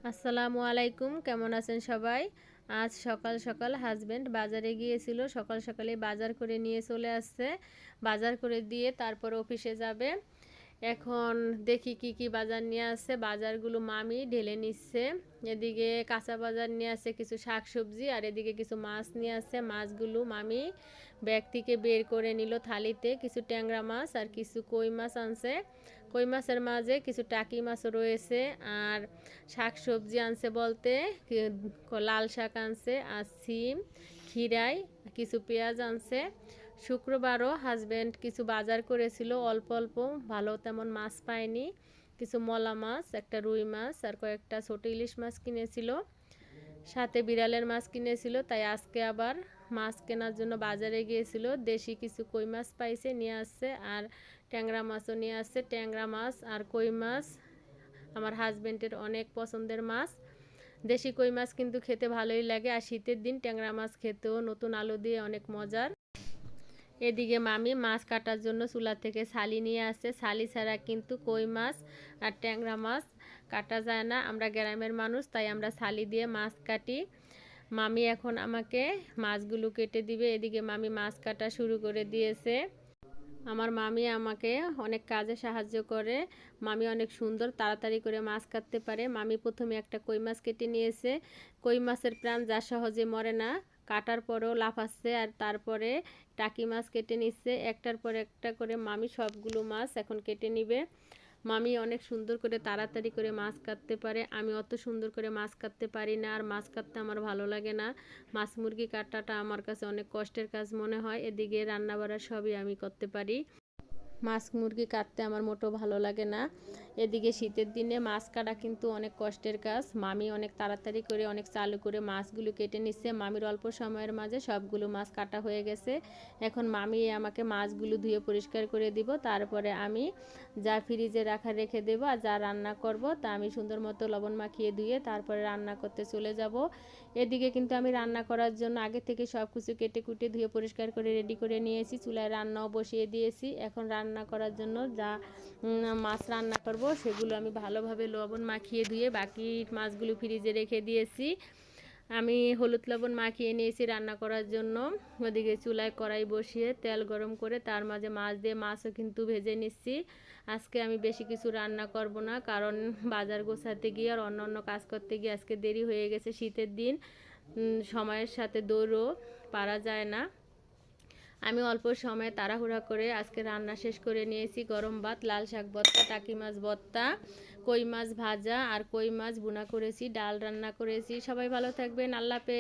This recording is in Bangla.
আসসালামু আলাইকুম, কেমন আছেন সবাই? আজ সকাল সকাল হাজবেন্ড বাজারে গিয়েছিল। সকাল সকালে বাজার করে নিয়ে চলে আসছে। বাজার করে দিয়ে তারপর অফিসে যাবে। এখন দেখি কি কি বাজার নিয়ে আসছে। বাজারগুলো মামি ঢেলে নিচ্ছে। এদিকে কাঁচা বাজার নিয়ে আসছে, কিছু শাকসবজি, আর এদিকে কিছু মাছ নিয়ে আসছে। মাছগুলো মামি ব্যাগ থেকে বের করে নিল থালিতে। কিছু ট্যাংরা মাছ আর কিছু কই মাছ আনছে। কই মাছের মাঝে কিছু টাকি মাছও রয়েছে। আর শাক সবজি আনছে বলতে লাল শাক আনছে, আর সিম, খিরাই, কিছু পেঁয়াজ আনছে। শুক্রবারও হাজব্যান্ড কিছু বাজার করেছিল, অল্প অল্প, ভালো তেমন মাছ পায়নি। কিছু মলা মাছ, একটা রুই মাছ আর কয়েকটা ছোট ইলিশ মাছ কিনেছিল। সাথে বিড়ালের মাছ কিনেছিল। তাই আজকে আবার মাছ কেনার জন্য বাজারে গিয়েছিল। দেশি কিছু কই মাছ পাইছে, নিয়ে আসছে। আর ট্যাংরা মাছও নিয়ে আসছে। ট্যাংরা মাছ আর কই মাছ আমার হাজবেন্ডের অনেক পছন্দের মাছ। দেশি কই মাছ কিন্তু খেতে ভালোই লাগে, আর শীতের দিন ট্যাংরা মাছ খেতেও নতুন আলু দিয়ে অনেক মজার। এদিকে মামি মাছ কাটার জন্য চুলা থেকে ছালি নিয়ে আসছে। ছালি ছাড়া কিন্তু কই মাছ আর ট্যাংরা মাছ কাটা যায় না। আমরা গ্রামের মানুষ, তাই আমরা ছালি দিয়ে মাছ কাটি। মামি এখন আমাকে মাছগুলো কেটে দিবে। এদিকে মামি মাছ কাটা শুরু করে দিয়েছে। আমার মামি আমাকে অনেক কাজে সাহায্য করে। মামি অনেক সুন্দর তাড়াতাড়ি করে মাছ কাটতে পারে। মামি প্রথমে একটা কই মাছ কেটে নিয়েছে। কই মাছের প্রাণ যা সহজে মরে না, কাটার পরেও লাফাচ্ছে। আর তারপরে টাকি মাছ কেটে নিচ্ছে। একটার পর একটা করে মামি সবগুলো মাছ এখন কেটে নিবে। মামি অনেক সুন্দর করে তাড়াতাড়ি করে মাছ কাটতে পারে। আমি অত সুন্দর করে মাছ কাটতে পারি না, আর মাছ কাটতে আমার ভালো লাগে না। মাছ মুরগি কাটাটা আমার কাছে অনেক কষ্টের কাজ মনে হয়। এদিকে রান্না বাড়া সবই আমি করতে পারি। মাছ মুরগি কাটতে আমার মোটেও ভালো লাগে না। এদিকে শীতের দিনে মাছ কাটা কিন্তু অনেক কষ্টের কাজ। মামি অনেক তাড়াতাড়ি করে অনেক চালু করে মাছগুলো কেটে নিচ্ছে। মামির অল্প সময়ের মাঝে সবগুলো মাছ কাটা হয়ে গেছে। এখন মামি আমাকে মাছগুলো ধুয়ে পরিষ্কার করে দিব। তারপরে আমি যা ফ্রিজে রেখে দেবো, আর যা রান্না করব তা আমি সুন্দর মতো লবণ মাখিয়ে ধুয়ে তারপরে রান্না করতে চলে যাব। এদিকে কিন্তু আমি রান্না করার জন্য আগে থেকে সব কিছু কেটে কুটে ধুয়ে পরিষ্কার করে রেডি করে নিয়েছি। চুলায় রান্নাও বসিয়ে দিয়েছি। এখন রান্না করার জন্য যা মাছ রান্না করব সেগুলো আমি ভালোভাবে লবণ মাখিয়ে ধুয়ে বাকি মাছগুলো ফ্রিজে রেখে দিয়েছি। আমি হলুদ লবণ মাখিয়ে নিয়েছি রান্না করার জন্য। ওদিকে চুলায় কড়াই বসিয়ে তেল গরম করে তার মাঝে মাছ দিয়ে মাছও কিন্তু ভেজে নিচ্ছি। আজকে আমি বেশি কিছু রান্না করব না, কারণ বাজার গোছাতে গিয়ে আর অন্য কাজ করতে গিয়ে আজকে দেরি হয়ে গেছে। শীতের দিন, সময়ের সাথে দৌড়ও পারা যায় না। আমি অল্প সময়ে তাড়াহুড়া করে আজকে রান্না শেষ করে নিয়েছি। গরম ভাত, লাল শাক ভর্তা, টাকি মাছ ভর্তা, কই মাছ ভাজা আর কই মাছ ভুনা করেছি, ডাল রান্না করেছি। সবাই ভালো থাকবেন, আল্লাহ হাফেজ।